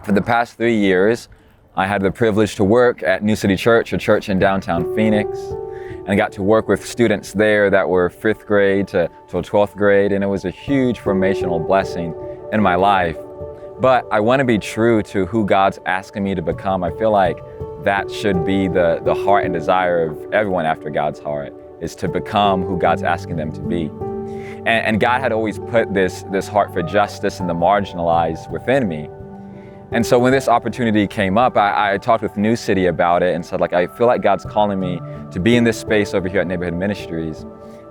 For the past 3 years, I had the privilege to work at New City Church, a church in downtown Phoenix, and I got to work with students there that were 5th grade to 12th grade, and it was a huge formational blessing in my life. But I want to be true to who God's asking me to become. I feel like that should be the heart and desire of everyone after God's heart, is to become who God's asking them to be. And God had always put this heart for justice and the marginalized within me. And so when this opportunity came up, I talked with New City about it and said, I feel like God's calling me to be in this space over here at Neighborhood Ministries.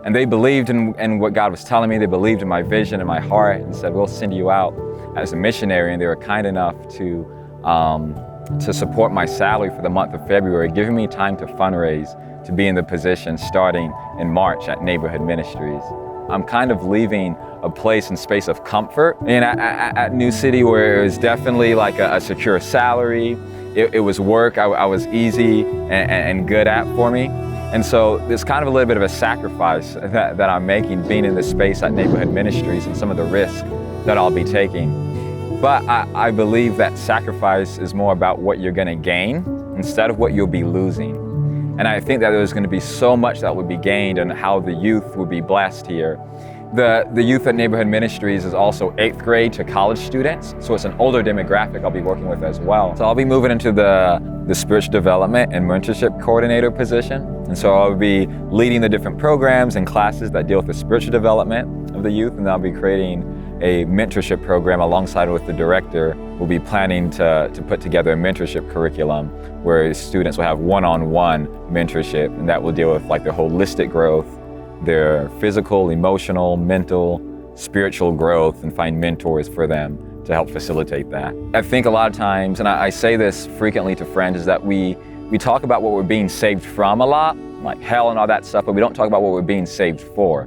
And they believed in what God was telling me. They believed in my vision and my heart and said, we'll send you out as a missionary. And they were kind enough to support my salary for the month of February, giving me time to fundraise to be in the position starting in March at Neighborhood Ministries. I'm kind of leaving a place and space of comfort. And at New City, where it was definitely like a secure salary, it was work I was easy and good at for me. And so there's kind of a little bit of a sacrifice that I'm making being in this space at Neighborhood Ministries and some of the risk that I'll be taking. But I believe that sacrifice is more about what you're gonna gain instead of what you'll be losing. And I think that there's going to be so much that would be gained and how the youth would be blessed here. The youth at Neighborhood Ministries is also 8th grade to college students, so it's an older demographic I'll be working with as well. So I'll be moving into the spiritual development and mentorship coordinator position. And so I'll be leading the different programs and classes that deal with the spiritual development of the youth, and I'll be creating a mentorship program alongside with the director. We'll be planning to put together a mentorship curriculum where students will have one-on-one mentorship, and that will deal with their holistic growth, their physical, emotional, mental, spiritual growth, and find mentors for them to help facilitate that. I think a lot of times, and I say this frequently to friends, is that we talk about what we're being saved from a lot, like hell and all that stuff, but we don't talk about what we're being saved for.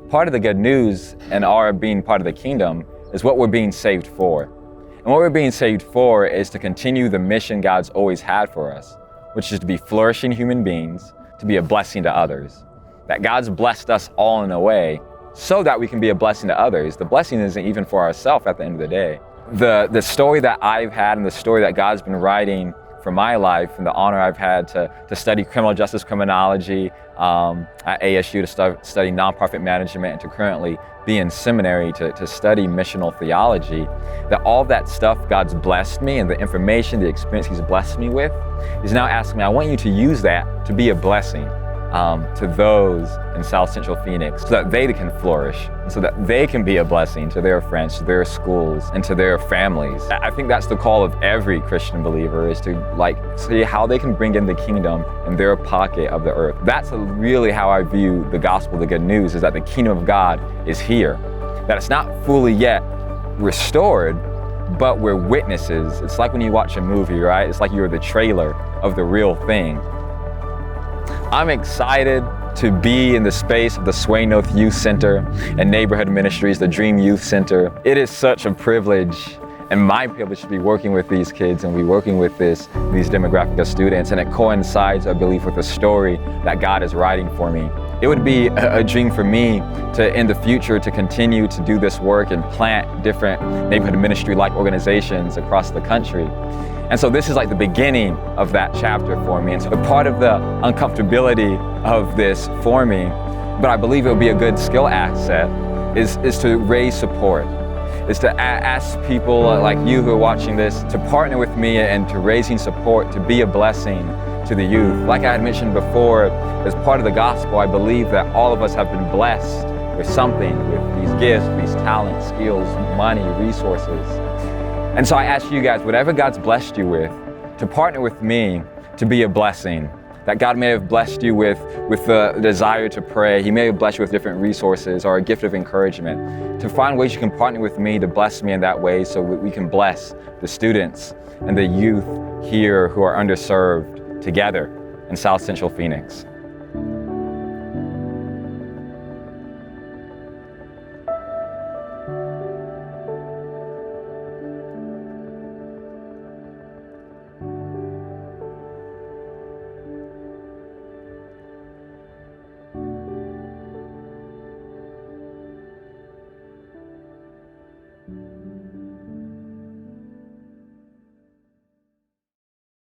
Part of the good news and our being part of the kingdom is what we're being saved for. And what we're being saved for is to continue the mission God's always had for us, which is to be flourishing human beings, to be a blessing to others. That God's blessed us all in a way so that we can be a blessing to others. The blessing isn't even for ourselves at the end of the day. The story that I've had and the story that God's been writing for my life and the honor I've had to study criminal justice criminology at ASU, to study nonprofit management, and to currently be in seminary to study missional theology, that all that stuff God's blessed me and the information, the experience He's blessed me with, He's now asking me, I want you to use that to be a blessing to those in South Central Phoenix so that they can flourish and so that they can be a blessing to their friends, to their schools, and to their families. I think that's the call of every Christian believer, is to see how they can bring in the kingdom in their pocket of the earth. That's really how I view the gospel, the good news, is that the kingdom of God is here. That it's not fully yet restored, but we're witnesses. It's like when you watch a movie, right? It's like you're the trailer of the real thing. I'm excited to be in the space of the Swain Oath Youth Center and Neighborhood Ministries, the Dream Youth Center. It is such a privilege, and my privilege, to be working with these kids and be working with these demographic of students, and it coincides, I believe, with the story that God is writing for me. It would be a dream for me to, in the future, to continue to do this work and plant different neighborhood ministry-like organizations across the country. And so this is like the beginning of that chapter for me. And so part of the uncomfortability of this for me, but I believe it will be a good skill asset, is to raise support. Is to ask people like you who are watching this to partner with me and to raising support, to be a blessing to the youth. Like I had mentioned before, as part of the gospel, I believe that all of us have been blessed with something, with these gifts, these talents, skills, money, resources. And so I ask you guys, whatever God's blessed you with, to partner with me to be a blessing. That God may have blessed you with the desire to pray. He may have blessed you with different resources or a gift of encouragement. To find ways you can partner with me to bless me in that way so we can bless the students and the youth here who are underserved together in South Central Phoenix.